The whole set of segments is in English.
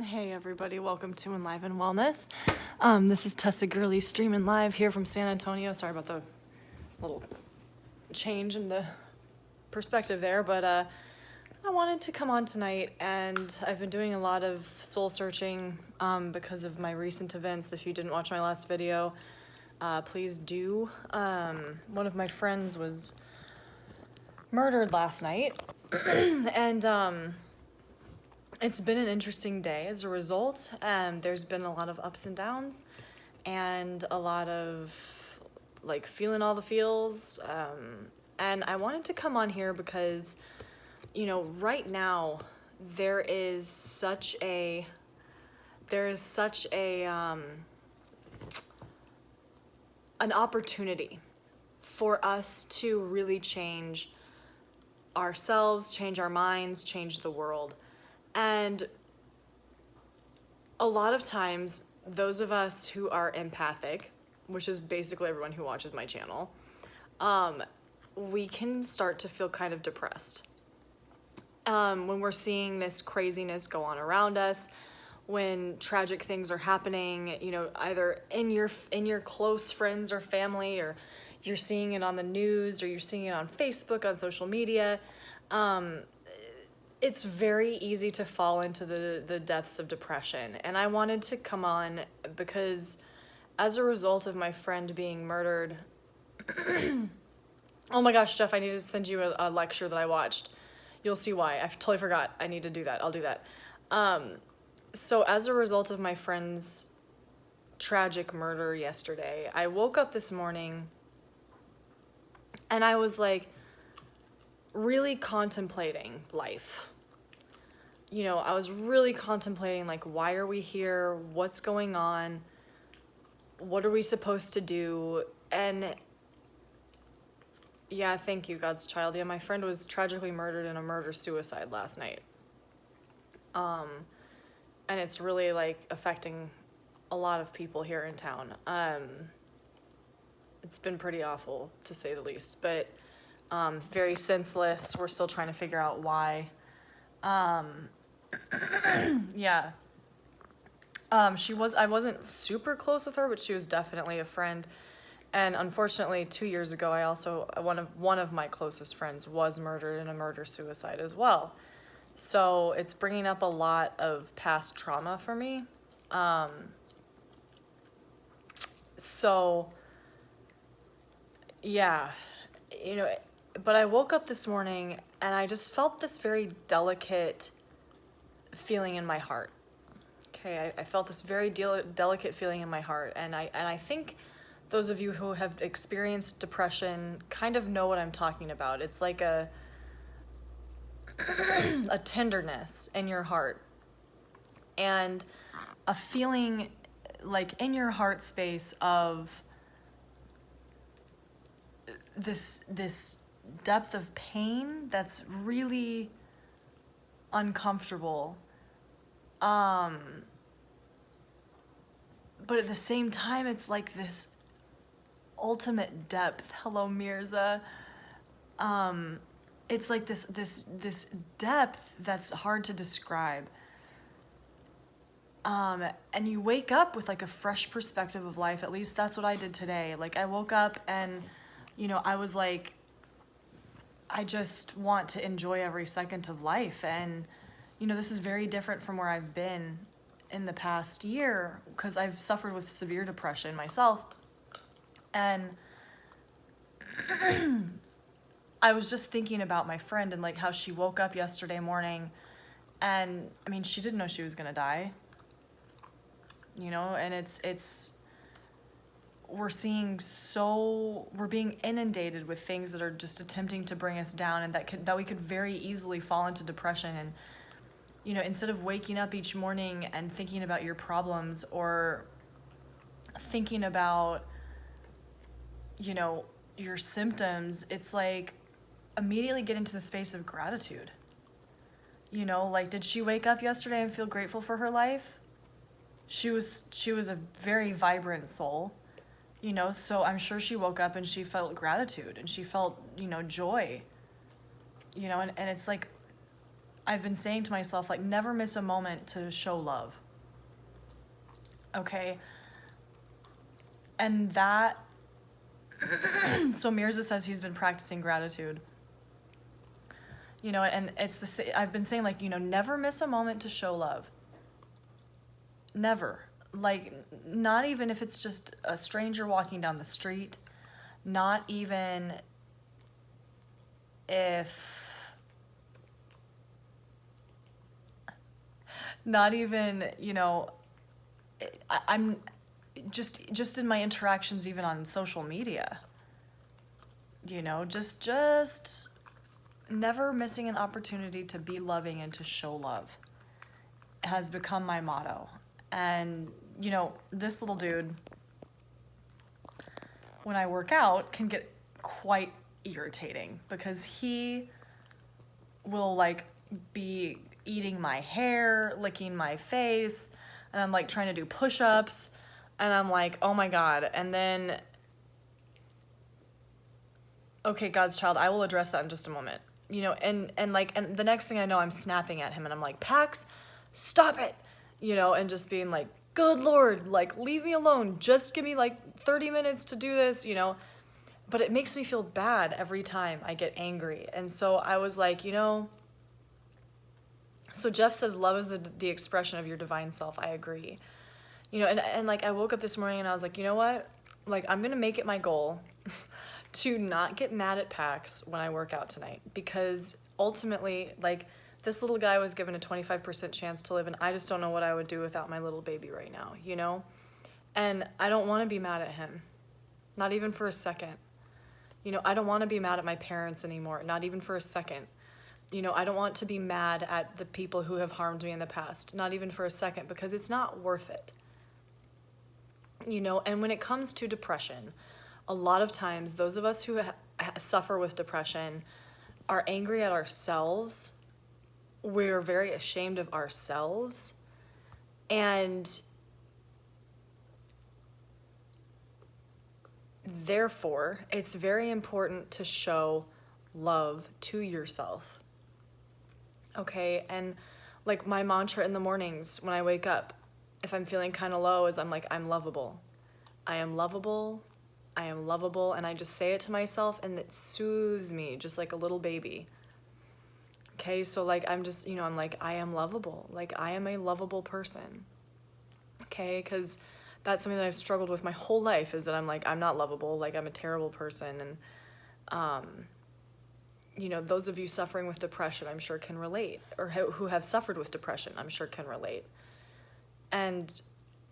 Hey everybody, welcome to Enliven Wellness. This is Tessa Gurley streaming live here from San Antonio. Sorry about the little change in the perspective there, but I wanted to come on tonight, and I've been doing a lot of soul searching because of my recent events. If you didn't watch my last video, please do. One of my friends was murdered last night, and it's been an interesting day as a result. There's been a lot of ups and downs and a lot of like feeling all the feels. And I wanted to come on here because, right now there is such a an opportunity for us to really change ourselves, change our minds, change the world. And a lot of times, those of us who are empathic, which is basically everyone who watches my channel, we can start to feel kind of depressed. When we're seeing this craziness go on around us, when tragic things are happening, either in your close friends or family, or you're seeing it on the news, or you're seeing it on Facebook, on social media, it's very easy to fall into the depths of depression. And I wanted to come on because as a result of my friend being murdered, oh my gosh, Jeff, I need to send you a lecture that I watched. You'll see why. I totally forgot. I need to do that. I'll do that. So as a result of my friend's tragic murder yesterday, I woke up this morning and I was like really contemplating life. I was really contemplating, like, why are we here? What's going on? What are we supposed to do? And yeah, thank you, God's child. Yeah, my friend was tragically murdered in a murder-suicide last night. And it's really, like, affecting a lot of people here in town. It's been pretty awful, to say the least, but very senseless. We're still trying to figure out why. Yeah. I wasn't super close with her, but she was definitely a friend. And unfortunately, 2 years ago, one of my closest friends was murdered in a murder-suicide as well. So it's bringing up a lot of past trauma for me. So yeah, but I woke up this morning and I just felt this very delicate feeling in my heart. Okay, I felt this very delicate feeling in my heart, and I think those of you who have experienced depression kind of know what I'm talking about. It's like a tenderness in your heart, and a feeling like in your heart space of this depth of pain that's really uncomfortable. But at the same time, it's like this ultimate depth. Hello, Mirza. It's like this depth that's hard to describe. And you wake up with like a fresh perspective of life. At least that's what I did today. Like, I woke up and, I was like, I just want to enjoy every second of life. And, this is very different from where I've been in the past year, because I've suffered with severe depression myself. And I was just thinking about my friend and like how she woke up yesterday morning, and I mean, she didn't know she was gonna die, and it's we're being inundated with things that are just attempting to bring us down, and that we could very easily fall into depression. And instead of waking up each morning and thinking about your problems, or thinking about your symptoms, it's like immediately get into the space of gratitude. Like, did she wake up yesterday and feel grateful for her life? She was a very vibrant soul, so I'm sure she woke up and she felt gratitude and she felt, joy, and it's like, I've been saying to myself, like, never miss a moment to show love. Okay? And that, so Mirza says he's been practicing gratitude. You know, and I've been saying, like, you know, never miss a moment to show love. Never. Like, not even if it's just a stranger walking down the street, not even if, not even, you know, I'm just in my interactions even on social media, you know, just never missing an opportunity to be loving and to show love has become my motto. And, you know, this little dude, when I work out, can get quite irritating because he will, like, be eating my hair, licking my face, and I'm, like, trying to do push-ups, and I'm like, oh my God. And then, okay, God's child, I will address that in just a moment. You know, and the next thing I know, I'm snapping at him, and I'm like, Pax, stop it, you know, and just being like, good Lord, like, leave me alone, just give me like 30 minutes to do this, you know. But it makes me feel bad every time I get angry. And so I was like, you know, so Jeff says love is the expression of your divine self. I agree. You know, and like, I woke up this morning and I was like, you know what, like, I'm gonna make it my goal to not get mad at Pax when I work out tonight, because ultimately, like, this little guy was given a 25% chance to live, and I just don't know what I would do without my little baby right now, you know? And I don't want to be mad at him, not even for a second. You know, I don't want to be mad at my parents anymore, not even for a second. You know, I don't want to be mad at the people who have harmed me in the past, not even for a second, because it's not worth it. You know, and when it comes to depression, a lot of times those of us who suffer with depression are angry at ourselves. We're very ashamed of ourselves. And therefore, it's very important to show love to yourself. Okay? And like, my mantra in the mornings when I wake up, if I'm feeling kind of low, is I'm like, I'm lovable. I am lovable. I am lovable. And I just say it to myself, and it soothes me just like a little baby. Okay, so like, I'm just, you know, I'm like, I am lovable. Like, I am a lovable person. Okay, because that's something that I've struggled with my whole life, is that I'm like, I'm not lovable. Like, I'm a terrible person. And, you know, those of you suffering with depression, I'm sure can relate, or who have suffered with depression, I'm sure can relate. And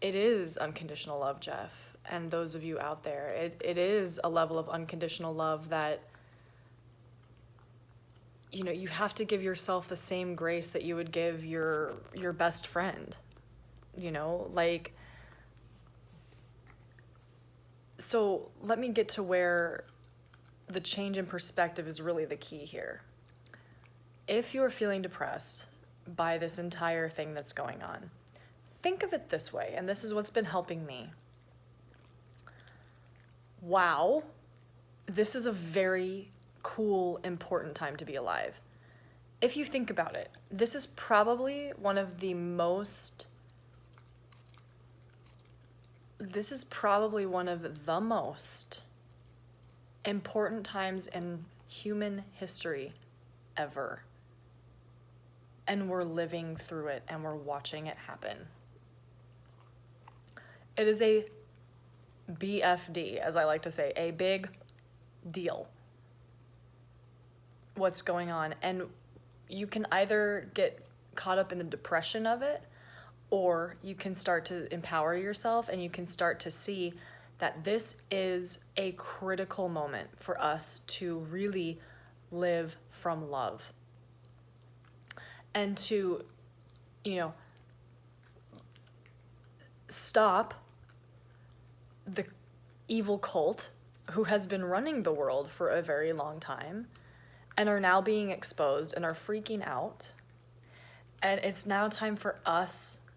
it is unconditional love, Jeff. And those of you out there, it is a level of unconditional love that, you know, you have to give yourself the same grace that you would give your best friend, you know, like. So let me get to where the change in perspective is really the key here. If you're feeling depressed by this entire thing that's going on, think of it this way, and this is what's been helping me. Wow, this is a very cool, important time to be alive. If you think about it, this is probably one of the most important times in human history ever. And we're living through it, and we're watching it happen. It is a BFD, as I like to say, a big deal, what's going on. And you can either get caught up in the depression of it, or you can start to empower yourself, and you can start to see that this is a critical moment for us to really live from love. And to, you know, stop the evil cult who has been running the world for a very long time and are now being exposed and are freaking out. And it's now time for us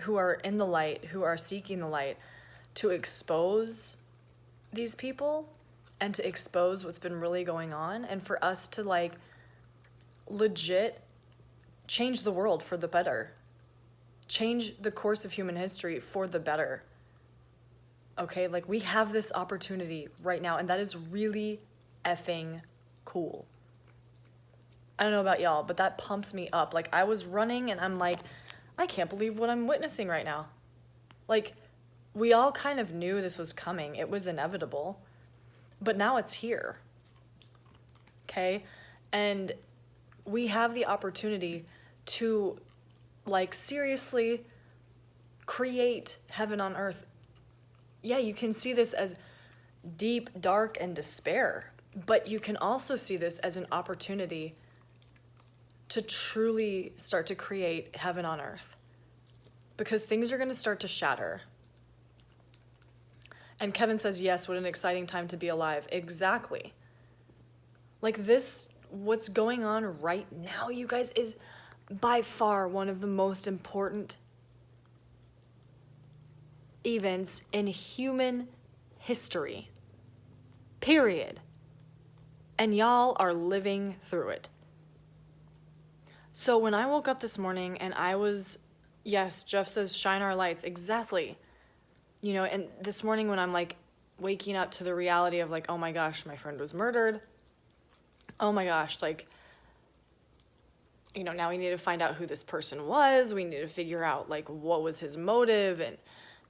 who are in the light, who are seeking the light, to expose these people and to expose what's been really going on, and for us to, like, legit change the world for the better, change the course of human history for the better. Okay, like we have this opportunity right now, and that is really effing cool. I don't know about y'all, but that pumps me up. Like I was running and I'm like, I can't believe what I'm witnessing right now. Like we all kind of knew this was coming. It was inevitable, but now it's here. Okay? And we have the opportunity to like seriously create heaven on earth. Yeah, you can see this as deep, dark, and despair, but you can also see this as an opportunity to truly start to create heaven on earth, because things are going to start to shatter. And Kevin says, yes, what an exciting time to be alive. Exactly. Like this, what's going on right now, you guys, is by far one of the most important events in human history. Period. And y'all are living through it. So when I woke up this morning and I was, yes, Jeff says, shine our lights. Exactly. You know, and this morning when I'm like waking up to the reality of like, oh my gosh, my friend was murdered. Oh my gosh, like, you know, now we need to find out who this person was. We need to figure out like what was his motive, and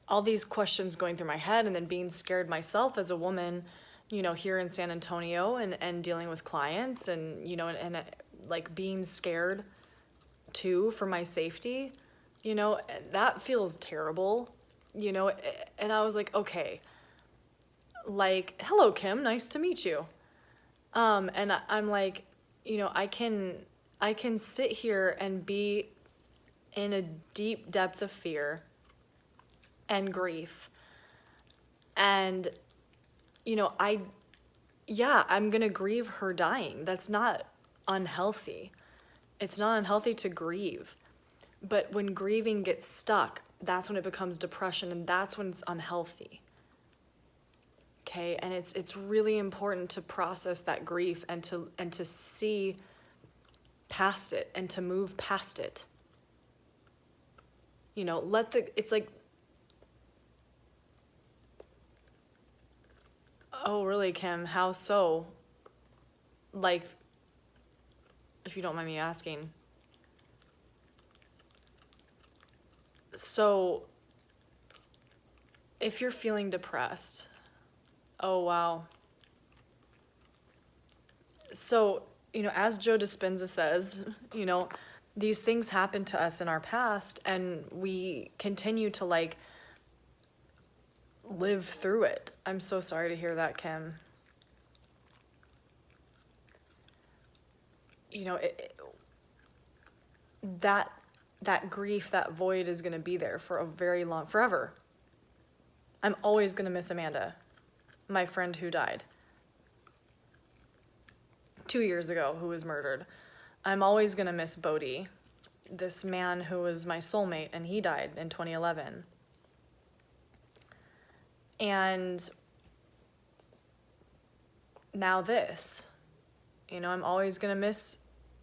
all these questions going through my head, and then being scared myself as a woman, you know, here in San Antonio and dealing with clients and, you know, and like being scared too for my safety, you know, that feels terrible, you know, and I was like, okay, like, hello, Kim, nice to meet you. And I'm like, you know, I can sit here and be in a deep depth of fear and grief. And, you know, I'm going to grieve her dying. That's not unhealthy. It's not unhealthy to grieve. But when grieving gets stuck, that's when it becomes depression, and that's when it's unhealthy. Okay, and it's really important to process that grief and to see past it and to move past it. You know, it's like, oh really, Kim, how so? Like, if you don't mind me asking. So, if you're feeling depressed, oh wow. So, you know, as Joe Dispenza says, you know, these things happen to us in our past, and we continue to like live through it. I'm so sorry to hear that, Kim. You know, that grief, that void is going to be there for a very long, forever. I'm always going to miss Amanda, my friend who died 2 years ago, who was murdered. I'm always going to miss Bodie, this man who was my soulmate, and he died in 2011. And now this, you know, I'm always going to miss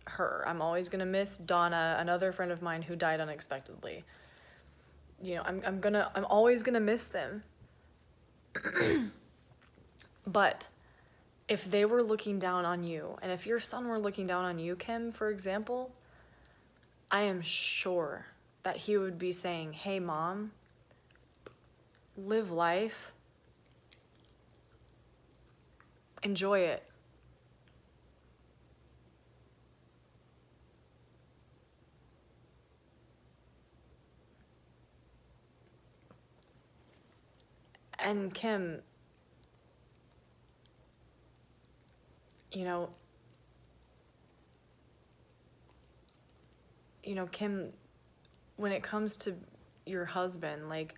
her. I'm always going to miss Donna, another friend of mine who died unexpectedly. You know, I'm always going to miss them. But if they were looking down on you, and if your son were looking down on you, Kim, for example, I am sure that he would be saying, hey, Mom, live life. Enjoy it. And Kim, you know, Kim, when it comes to your husband, like,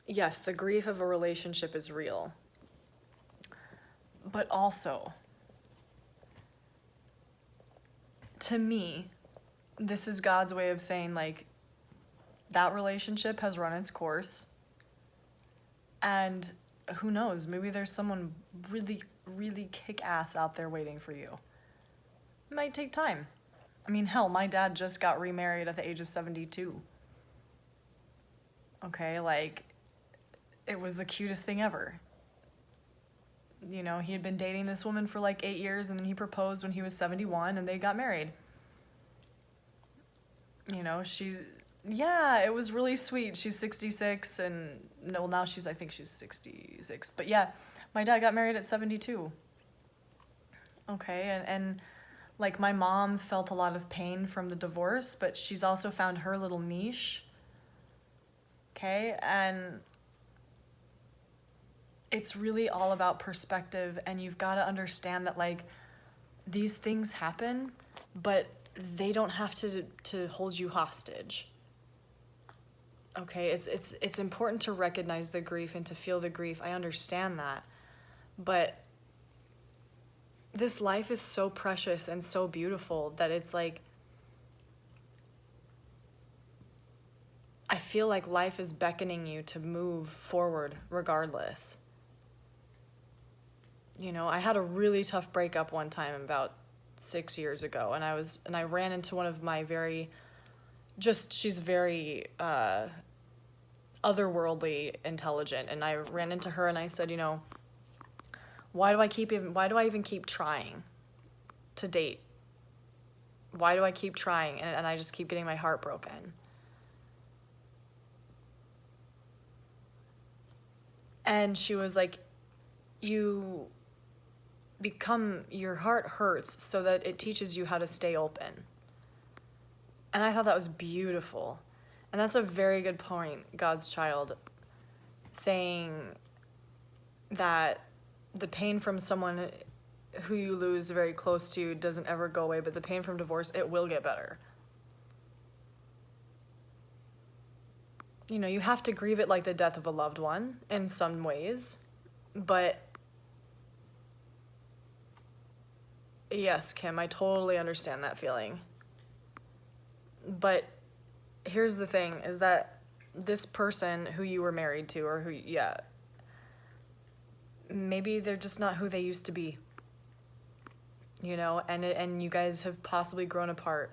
yes, the grief of a relationship is real. But also, to me, this is God's way of saying, like, that relationship has run its course. And who knows, maybe there's someone really, really kick-ass out there waiting for you. It might take time. I mean, hell, my dad just got remarried at the age of 72. Okay, like, it was the cutest thing ever. You know, he had been dating this woman for like 8 years, and then he proposed when he was 71, and they got married. You know, yeah, it was really sweet. She's 66, and no, now I think she's 66. But yeah, my dad got married at 72. Okay, and like my mom felt a lot of pain from the divorce, but she's also found her little niche. Okay, and it's really all about perspective, and you've got to understand that like these things happen, but they don't have to hold you hostage. Okay, it's important to recognize the grief and to feel the grief. I understand that. But this life is so precious and so beautiful that it's like I feel like life is beckoning you to move forward regardless. You know, I had a really tough breakup one time about 6 years ago, and I ran into one of my she's very otherworldly intelligent, and I ran into her and I said, you know, why do I even keep trying to date? Why do I keep trying? And I just keep getting my heart broken. And she was like, your heart hurts so that it teaches you how to stay open. And I thought that was beautiful. And that's a very good point, God's child, saying that the pain from someone who you lose very close to doesn't ever go away, but the pain from divorce, it will get better. You know, you have to grieve it like the death of a loved one in some ways, but yes, Kim, I totally understand that feeling. But here's the thing, is that this person who you were married to, or maybe they're just not who they used to be. You know, and you guys have possibly grown apart.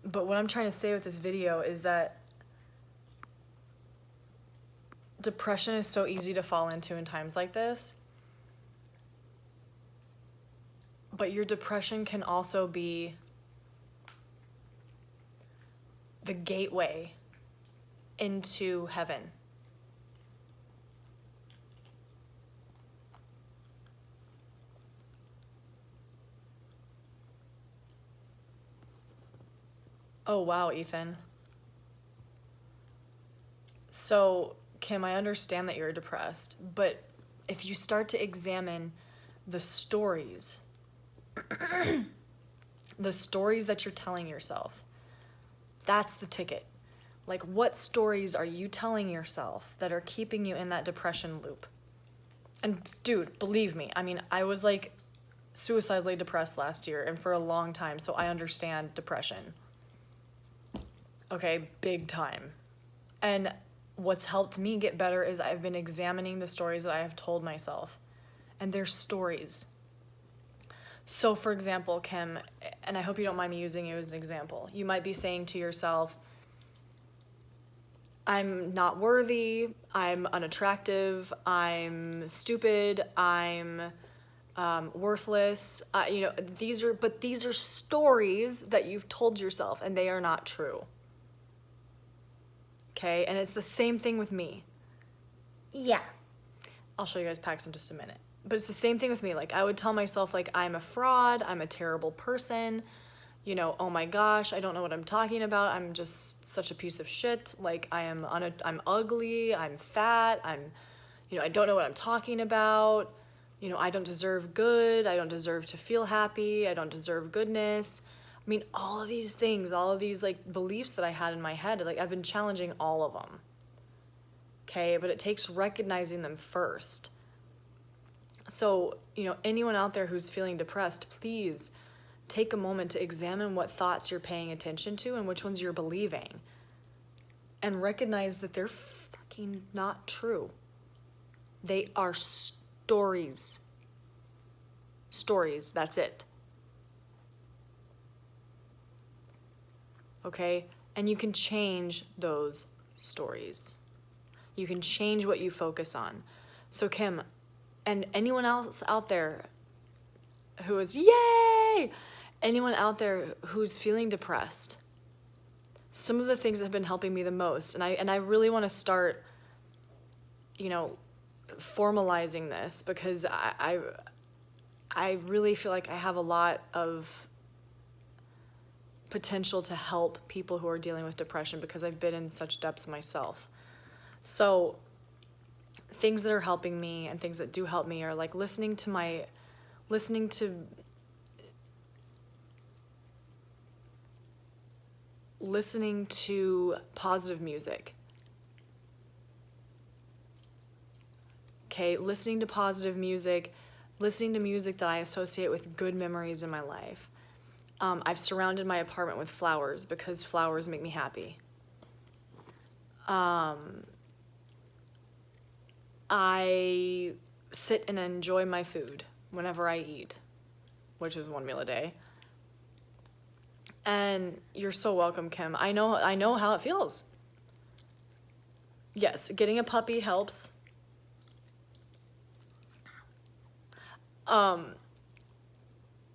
But what I'm trying to say with this video is that depression is so easy to fall into in times like this. But your depression can also be the gateway into heaven. Oh, wow, Ethan. So, Kim, I understand that you're depressed, but if you start to examine the stories, the stories that you're telling yourself, that's the ticket. Like, what stories are you telling yourself that are keeping you in that depression loop? And dude, believe me, I mean, I was like suicidally depressed last year and for a long time, so I understand depression. Okay, big time. And what's helped me get better is I've been examining the stories that I have told myself. And they're stories. So for example, Kim, and I hope you don't mind me using you as an example, you might be saying to yourself, I'm not worthy, I'm unattractive, I'm stupid, I'm worthless. You know, these are stories that you've told yourself, and they are not true. Okay, and it's the same thing with me. Yeah. I'll show you guys packs in just a minute. But it's the same thing with me. Like, I would tell myself, like, I'm a fraud, I'm a terrible person, you know, oh my gosh, I don't know what I'm talking about, I'm just such a piece of shit, like, I'm ugly, I'm fat, you know, I don't know what I'm talking about, you know, I don't deserve good, I don't deserve to feel happy, I don't deserve goodness. I mean, all of these things, all of these, like, beliefs that I had in my head, like, I've been challenging all of them. Okay, but it takes recognizing them first. So, you know, anyone out there who's feeling depressed, please take a moment to examine what thoughts you're paying attention to and which ones you're believing. And recognize that they're fucking not true. They are stories. Stories, that's it. okay? And you can change those stories. You can change what you focus on. So Kim, and anyone else out there who is, yay! Anyone out there who's feeling depressed, some of the things that have been helping me the most, and I really want to start, formalizing this, because I really feel like I have a lot of potential to help people who are dealing with depression, because I've been in such depths myself. So things that are helping me and things that do help me are like listening to positive music. Okay, listening to positive music, listening to music that I associate with good memories in my life. I've surrounded my apartment with flowers because flowers make me happy. I sit and enjoy my food whenever I eat, which is one meal a day. And you're so welcome, Kim. I know how it feels. Yes, getting a puppy helps.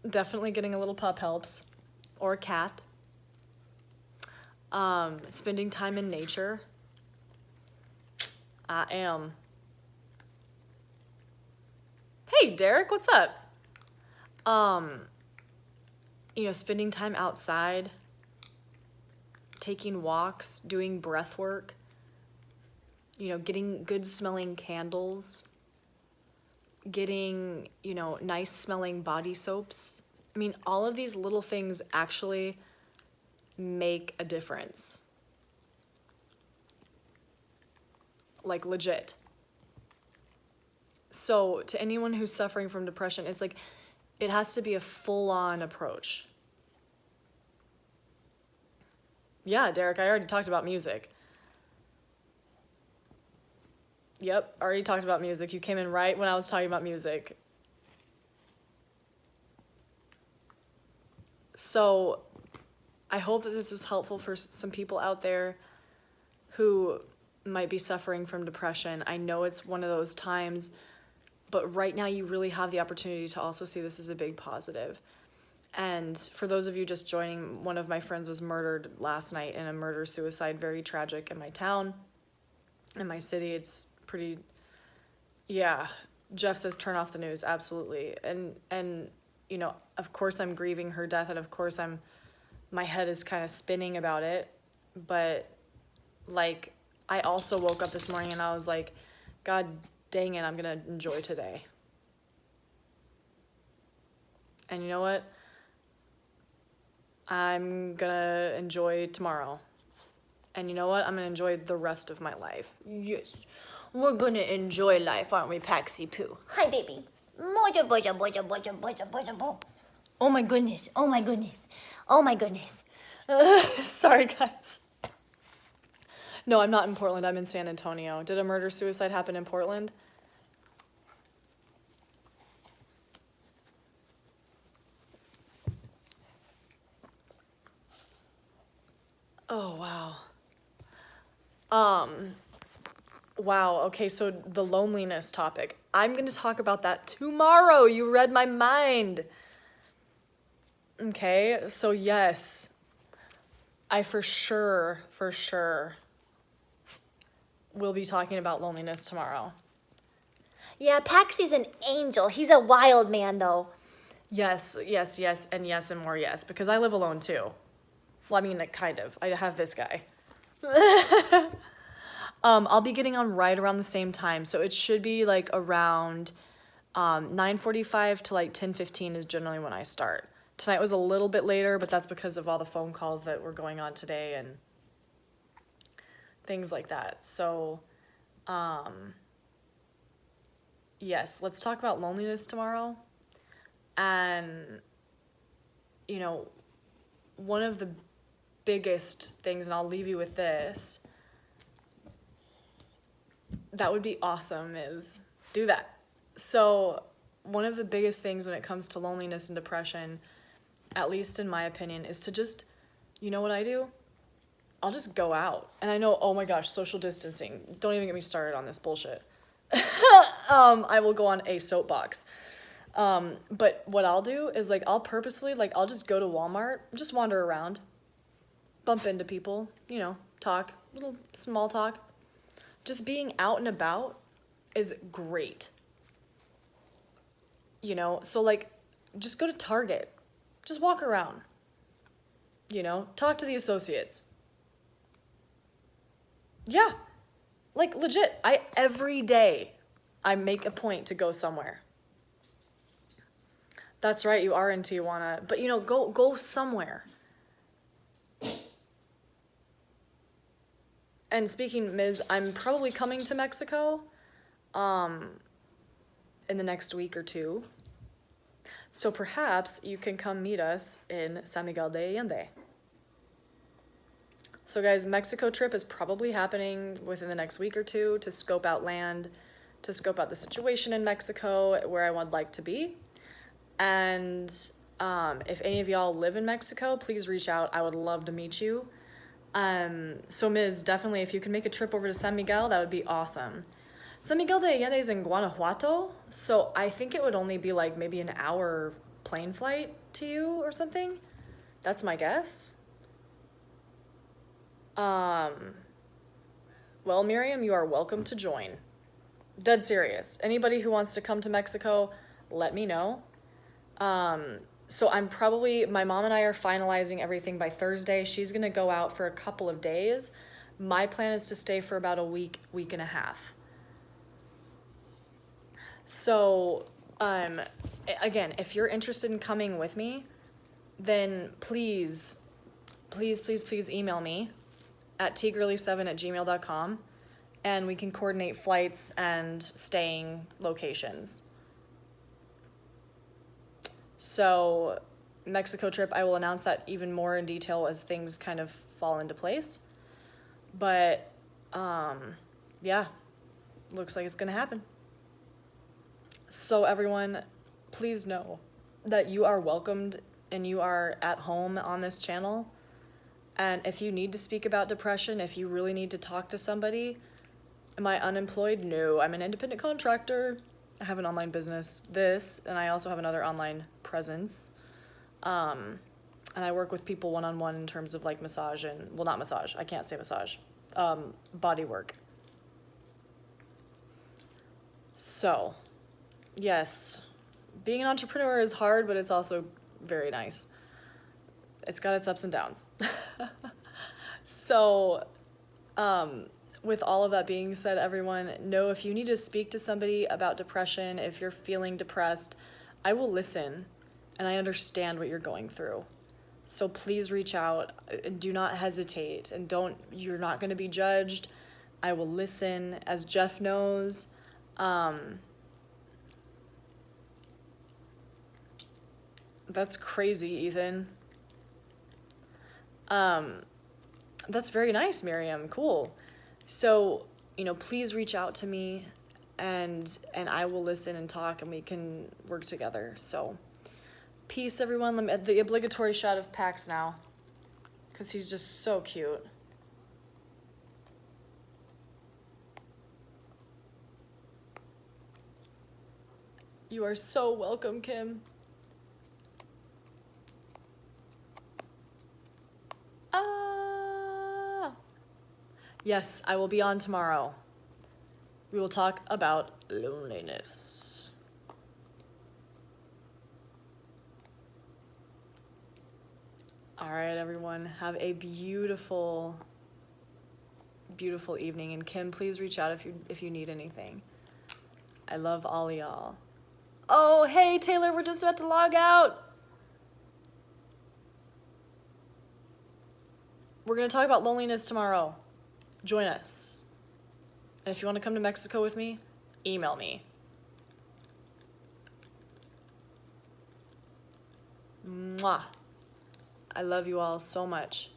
Definitely getting a little pup helps, or a cat. Spending time in nature. I am. Hey, Derek, what's up? Spending time outside, taking walks, doing breath work, getting good smelling candles, getting, nice smelling body soaps. I mean, all of these little things actually make a difference. Like, legit. So to anyone who's suffering from depression, it's like, it has to be a full-on approach. Yeah, Derek, I already talked about music. Yep, already talked about music. You came in right when I was talking about music. So I hope that this was helpful for some people out there who might be suffering from depression. I know it's one of those times, but right now you really have the opportunity to also see this as a big positive. And for those of you just joining, one of my friends was murdered last night in a murder-suicide, very tragic, in my town, in my city. It's pretty, yeah. Jeff says turn off the news, absolutely. And of course I'm grieving her death, and of course my head is kind of spinning about it, but like, I also woke up this morning and I was like, God dang it, I'm gonna enjoy today. And you know what? I'm gonna enjoy tomorrow. And you know what? I'm gonna enjoy the rest of my life. Yes. We're gonna enjoy life, aren't we, Paxi Poo? Hi, baby. Moja, boja, boja, boja, boja, boja, bo. Oh my goodness. Oh my goodness. Oh my goodness. Sorry, guys. No, I'm not in Portland. I'm in San Antonio. Did a murder-suicide happen in Portland? Oh, wow. Wow, okay, so the loneliness topic. I'm going to talk about that tomorrow. You read my mind. Okay, so yes, I for sure will be talking about loneliness tomorrow. Yeah, Paxi's an angel. He's a wild man, though. Yes, and more yes, because I live alone too. Well, I mean, like, kind of. I have this guy. I'll be getting on right around the same time, so it should be like around 9:45 to like 10:15 is generally when I start. Tonight was a little bit later, but that's because of all the phone calls that were going on today and things like that. So, yes, let's talk about loneliness tomorrow. And, one of the biggest things, and I'll leave you with this, that would be awesome, is do that. So one of the biggest things when it comes to loneliness and depression, at least in my opinion, is to just, you know what I do? I'll just go out. And I know, oh my gosh, social distancing. Don't even get me started on this bullshit. I will go on a soapbox. But what I'll do is like, I'll purposefully, like, I'll just go to Walmart, just wander around, bump into people, you know, talk, little small talk. Just being out and about is great. You know, so like, just go to Target, just walk around, you know, talk to the associates. Yeah, like legit, every day I make a point to go somewhere. That's right, you are in Tijuana, but you know, go somewhere. And speaking, Ms., I'm probably coming to Mexico in the next week or two. So perhaps you can come meet us in San Miguel de Allende. So guys, Mexico trip is probably happening within the next week or two to scope out land, to scope out the situation in Mexico, where I would like to be. And if any of y'all live in Mexico, please reach out. I would love to meet you. So Ms., definitely if you can make a trip over to San Miguel, that would be awesome. San Miguel de Allende is in Guanajuato, so I think it would only be like maybe an hour plane flight to you or something. That's my guess. Well, Miriam, you are welcome to join. Dead serious. Anybody who wants to come to Mexico, let me know. So my mom and I are finalizing everything by Thursday. She's gonna go out for a couple of days. My plan is to stay for about a week and a half. So, again, if you're interested in coming with me, then please email me at tgirly7@gmail.com, and we can coordinate flights and staying locations. So, Mexico trip, I will announce that even more in detail as things kind of fall into place. But, yeah, looks like it's gonna happen. So everyone, please know that you are welcomed and you are at home on this channel. And if you need to speak about depression, if you really need to talk to somebody, am I unemployed? No, I'm an independent contractor. I have an online business, and I also have another online presence. And I work with people one-on-one in terms of like massage and, well, not massage, I can't say massage, body work. So, yes, being an entrepreneur is hard, but it's also very nice. It's got its ups and downs. So, with all of that being said, everyone, know if you need to speak to somebody about depression, if you're feeling depressed, I will listen, and I understand what you're going through. So please reach out, and do not hesitate, and you're not going to be judged. I will listen, as Jeff knows. That's crazy, Ethan. That's very nice, Miriam. Cool. So, you know, please reach out to me, and I will listen and talk, and we can work together. So, peace, everyone. Let me the obligatory shot of Pax now, because he's just so cute. You are so welcome, Kim. Yes, I will be on tomorrow. We will talk about loneliness. All right, everyone, have a beautiful, beautiful evening. And Kim, please reach out if you need anything. I love all y'all. Oh, hey, Taylor, we're just about to log out. We're going to talk about loneliness tomorrow. Join us. And if you want to come to Mexico with me, email me. Mwah. I love you all so much.